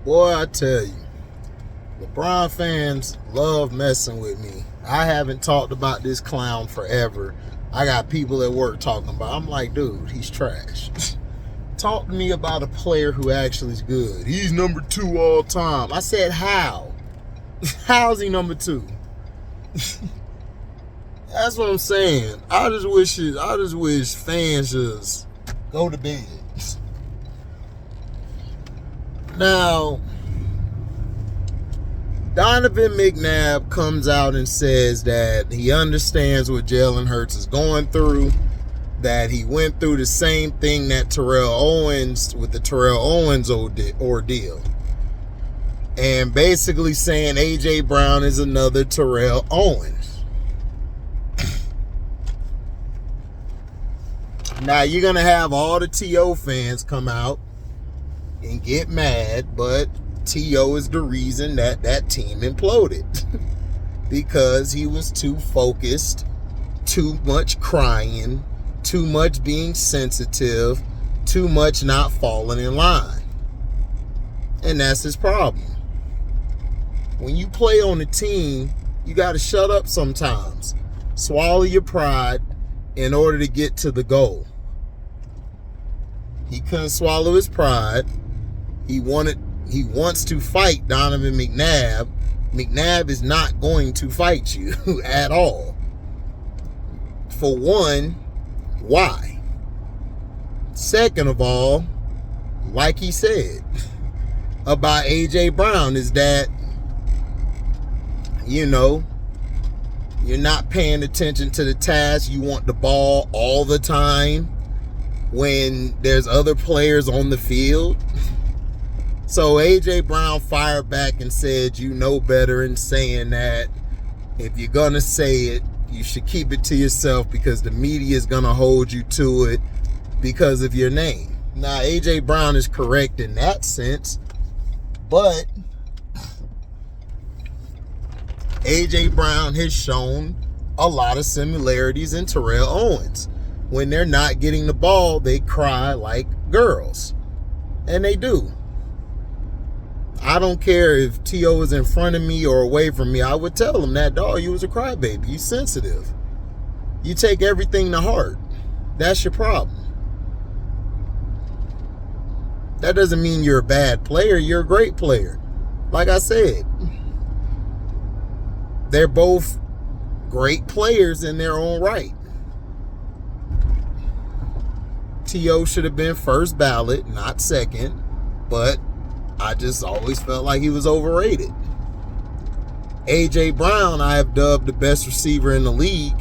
Boy, I tell you, LeBron fans love messing with me. I haven't talked about this clown forever. I got people at work talking about. I'm like, dude, he's trash. Talk to me about a player who actually is good. He's number 2 all time. I said, how? How's he number 2? That's what I'm saying. I just wish fans just go to bed. Now, Donovan Mcnabb comes out and says that he understands what Jalen Hurts is going through, that he went through the same thing that Terrell Owens with the Terrell Owens ordeal. And basically saying AJ Brown is another Terrell Owens. Now you're going to have all the TO fans come out and get mad, but T.O. is the reason that team imploded. Because he was too focused, too much crying, too much being sensitive, too much not falling in line. And that's his problem. When you play on a team, you got to shut up sometimes. Swallow your pride in order to get to the goal. He couldn't swallow his pride. He wants to fight Donovan Mcnabb. McNabb is not going to fight you at all. For one, why? Second of all, like he said about AJ Brown, is that, you're not paying attention to the task. You want the ball all the time when there's other players on the field. So AJ Brown fired back and said, you know better, in saying that if you're going to say it, you should keep it to yourself because the media is going to hold you to it because of your name. Now, AJ Brown is correct in that sense, but AJ Brown has shown a lot of similarities in Terrell Owens. When they're not getting the ball, they cry like girls. And they do. I don't care if T.O. is in front of me or away from me. I would tell him that, dog, you was a crybaby. You sensitive. You take everything to heart. That's your problem. That doesn't mean you're a bad player. You're a great player. Like I said, they're both great players in their own right. T.O. should have been first ballot, not second, but I just always felt like he was overrated. AJ Brown, I have dubbed the best receiver in the league.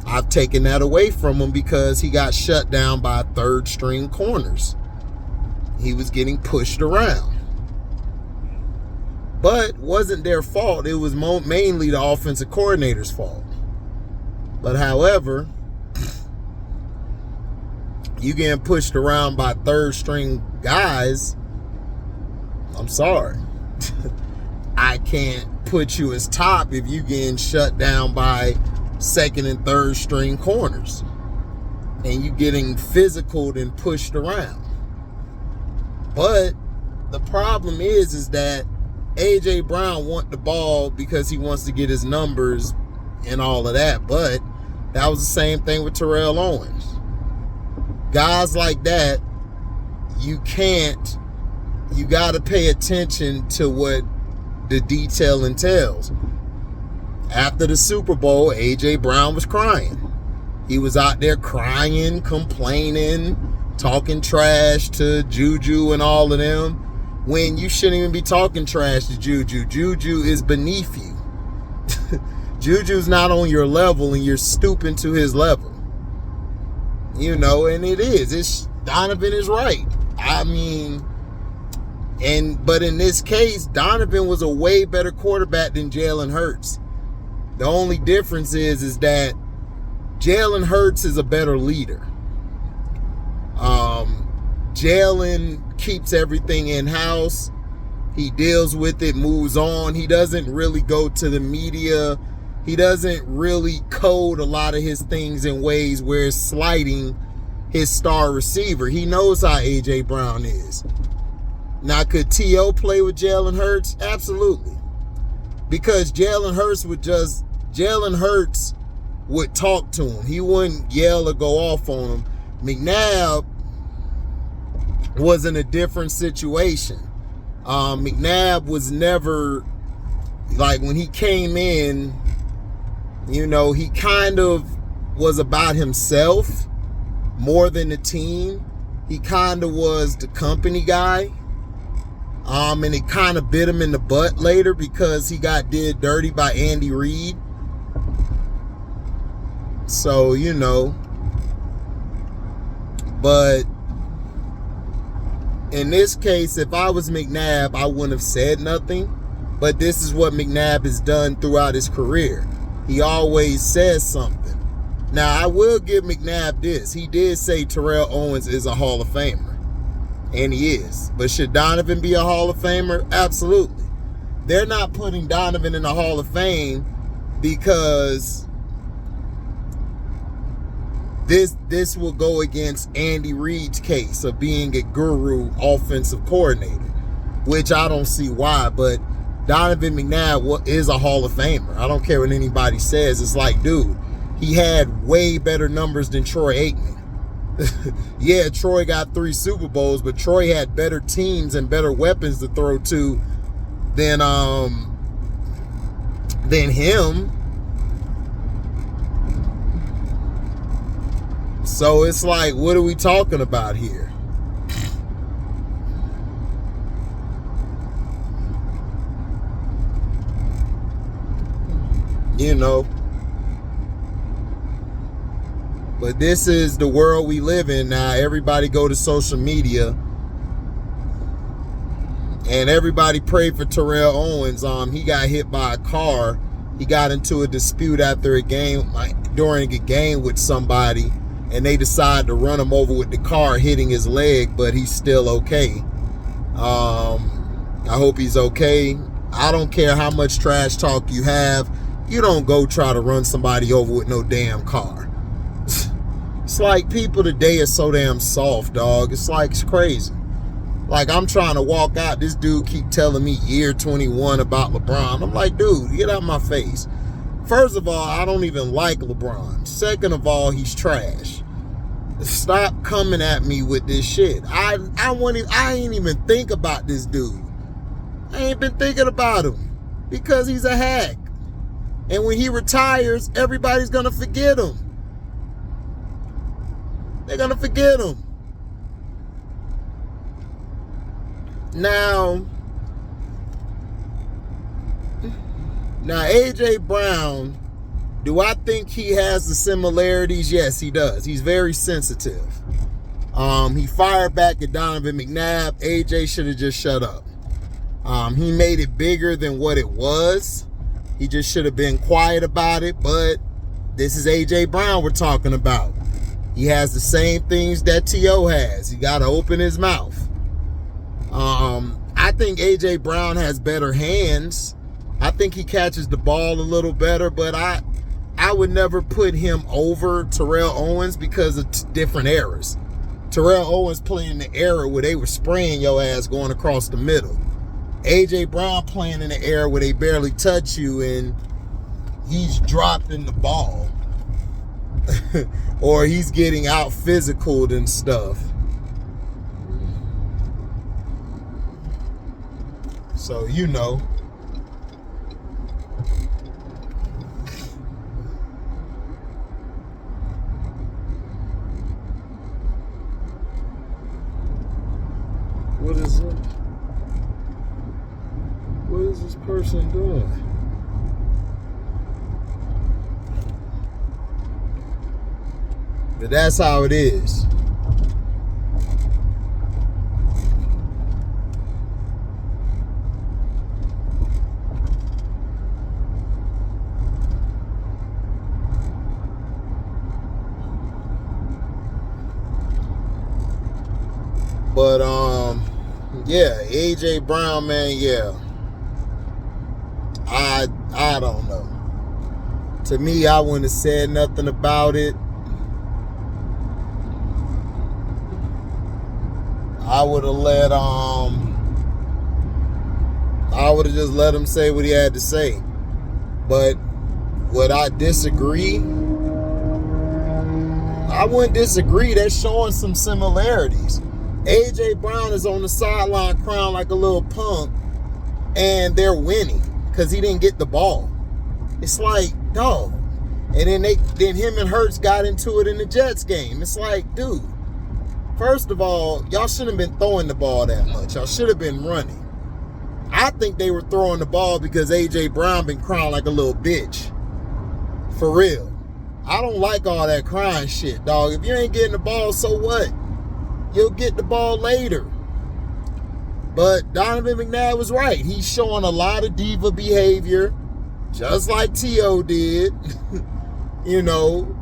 I've taken that away from him because he got shut down by third string corners. He was getting pushed around. But wasn't their fault. It was mainly the offensive coordinator's fault. But however, you getting pushed around by third string guys, I'm sorry. I can't put you as top if you getting shut down by second and third string corners and you getting physical and pushed around. But the problem is that AJ Brown wants the ball because he wants to get his numbers and all of that. But that was the same thing with Terrell Owens. Guys like that, you got to pay attention to what the detail entails. After the Super Bowl, AJ Brown was crying. He was out there crying, complaining, talking trash to Juju and all of them, when you shouldn't even be talking trash to Juju. Juju is beneath you. Juju's not on your level and you're stooping to his level. And it is. Donovan is right. I mean, but in this case, Donovan was a way better quarterback than Jalen Hurts. The only difference is that Jalen Hurts is a better leader. Jalen keeps everything in-house. He deals with it, moves on. He doesn't really go to the media. He doesn't really code a lot of his things in ways where it's slighting his star receiver. He knows how AJ Brown is. Now, could T.O. play with Jalen Hurts? Absolutely. Because Jalen Hurts would talk to him. He wouldn't yell or go off on him. Mcnabb was in a different situation. Mcnabb was never, like, when he came in, you know, he kind of was about himself more than the team. He kind of was the company guy. And it kind of bit him in the butt later because he got did dirty by Andy Reid. So, you know. But in this case, if I was McNabb, I wouldn't have said nothing. But this is what McNabb has done throughout his career. He always says something. Now, I will give McNabb this. He did say Terrell Owens is a Hall of Famer. And he is. But should Donovan be a Hall of Famer? Absolutely. They're not putting Donovan in the Hall of Fame because this will go against Andy Reid's case of being a guru offensive coordinator, which I don't see why. But Donovan McNabb is a Hall of Famer. I don't care what anybody says. It's like, dude, he had way better numbers than Troy Aikman. Yeah, Troy got 3 Super Bowls, but Troy had better teams and better weapons to throw to than him. So it's like, what are we talking about here? You know. But this is the world we live in now. Everybody go to social media. And everybody pray for Terrell Owens. He got hit by a car. He got into a dispute after a game, during a game with somebody. And they decided to run him over with the car, hitting his leg. But he's still okay. I hope he's okay. I don't care how much trash talk you have. You don't go try to run somebody over with no damn car. It's like people today are so damn soft, dog. It's like, it's crazy. Like, I'm trying to walk out. This dude keep telling me year 21 about LeBron. I'm like, dude, get out of my face. First of all, I don't even like LeBron. Second of all, he's trash. Stop coming at me with this shit. I ain't even think about this dude. I ain't been thinking about him because he's a hack. And when he retires, everybody's going to forget him. They're going to forget him. Now, A.J. Brown, do I think he has the similarities? Yes, he does. He's very sensitive. He fired back at Donovan McNabb. A.J. should have just shut up. He made it bigger than what it was. He just should have been quiet about it. But this is A.J. Brown we're talking about. He has the same things that T.O. has. He got to open his mouth. I think A.J. Brown has better hands. I think he catches the ball a little better, but I would never put him over Terrell Owens because of different eras. Terrell Owens playing in the era where they were spraying your ass going across the middle. A.J. Brown playing in the era where they barely touch you and he's dropping the ball. Or he's getting out physicaled and stuff. So, you know. What is it? What is this person doing? But that's how it is. But yeah, AJ Brown, man, yeah. I don't know. To me, I wouldn't have said nothing about it. I would have let I would have just let him say what he had to say. But would I disagree? I wouldn't disagree. They're showing some similarities. AJ Brown is on the sideline crying like a little punk, and they're winning because he didn't get the ball. It's like, dog. And then him and Hurts got into it in the Jets game. It's like, dude, first of all, y'all shouldn't have been throwing the ball that much. Y'all should have been running. I think they were throwing the ball because AJ Brown been crying like a little bitch. For real. I don't like all that crying shit, dog. If you ain't getting the ball, so what? You'll get the ball later. But Donovan McNabb was right. He's showing a lot of diva behavior, just like T.O. did. You know.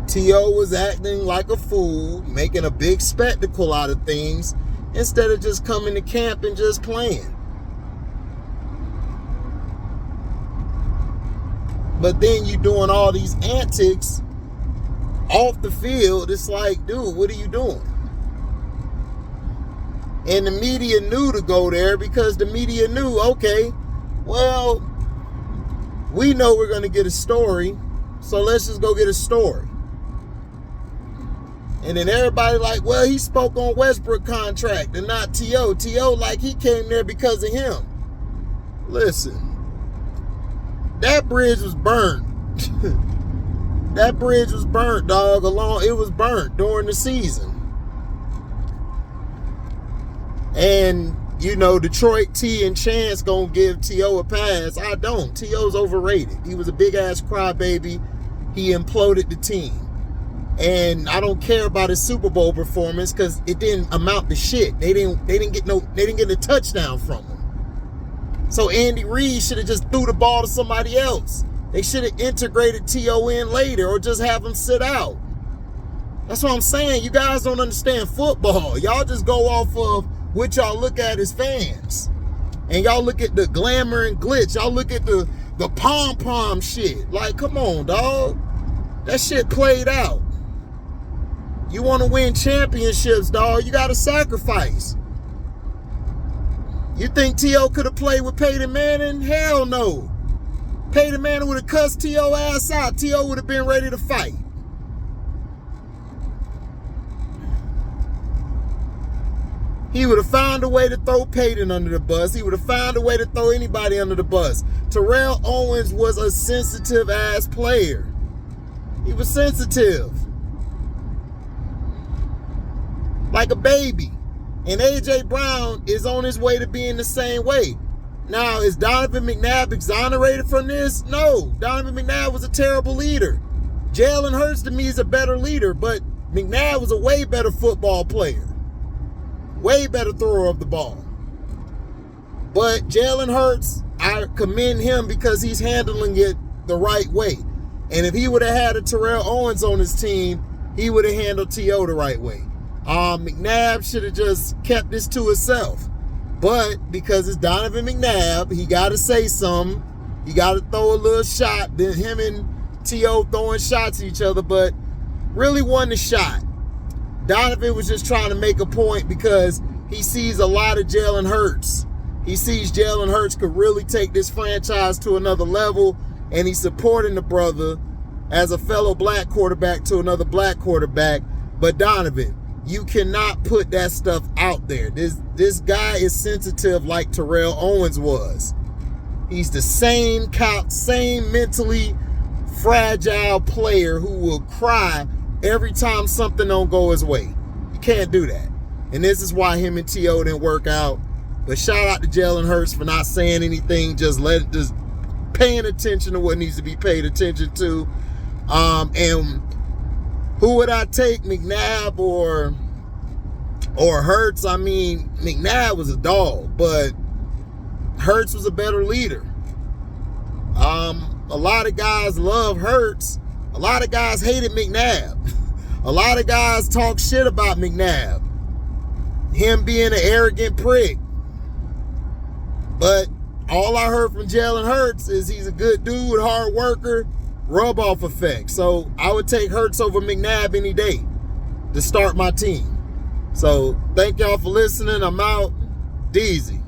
T.O. was acting like a fool, making a big spectacle out of things, instead of just coming to camp and just playing. But then you doing all these antics off the field. It's like, dude, what are you doing? And the media knew to go there because the media knew, okay, well, we know we're going to get a story, so let's just go get a story. And then everybody like, well, he spoke on Westbrook contract and not T.O. T.O. like he came there because of him. Listen, that bridge was burned. That bridge was burnt, dog. It was burnt during the season. And, you know, Detroit T and Chance gonna give T.O. a pass. I don't. T.O.'s overrated. He was a big-ass crybaby. He imploded the team. And I don't care about his Super Bowl performance because it didn't amount to shit. They didn't get a touchdown from him. So Andy Reid should have just threw the ball to somebody else. They should have integrated T.O. in later or just have him sit out. That's what I'm saying. You guys don't understand football. Y'all just go off of what y'all look at as fans. And y'all look at the glamour and glitz. Y'all look at the pom-pom shit. Like, come on, dog. That shit played out. You want to win championships, dog, you got to sacrifice. You think T.O. could have played with Peyton Manning? Hell no. Peyton Manning would have cussed T.O. ass out. T.O. would have been ready to fight. He would have found a way to throw Peyton under the bus. He would have found a way to throw anybody under the bus. Terrell Owens was a sensitive ass player. He was sensitive. Like a baby. And AJ Brown is on his way to being the same way. Now, is Donovan McNabb exonerated from this? No. Donovan McNabb was a terrible leader. Jalenhurts to me is a better leader, but McNabb was a way better football player. Way better thrower of the ball. But Jalenhurts, I commend him because he's handling it the right way. And if he would have had a Terrell Owens on his team, he would have handled T.O. the right way. McNabb should have just kept this to himself. But because it's Donovan McNabb, he got to say something. He got to throw a little shot. Then him and T.O. throwing shots at each other, but really wasn't a shot. Donovan was just trying to make a point because he sees a lot of Jalenhurts. He sees Jalenhurts could really take this franchise to another level, and he's supporting the brother as a fellow black quarterback to another black quarterback. But Donovan, you cannot put that stuff out there. This guy is sensitive like Terrell Owens was. He's the same mentally fragile player who will cry every time something don't go his way. You can't do that. And this is why him and T.O. didn't work out. But shout out to Jalenhurts for not saying anything, just paying attention to what needs to be paid attention to. And who would I take, McNabb or Hurts? I mean, McNabb was a dog, but Hurts was a better leader. A lot of guys love Hurts. A lot of guys hated McNabb. A lot of guys talk shit about McNabb. Him being an arrogant prick. But all I heard from Jalenhurts is he's a good dude, hard worker, rub-off effect. So I would take Hurts over McNabb any day to start my team. So thank y'all for listening. I'm out. Deezy.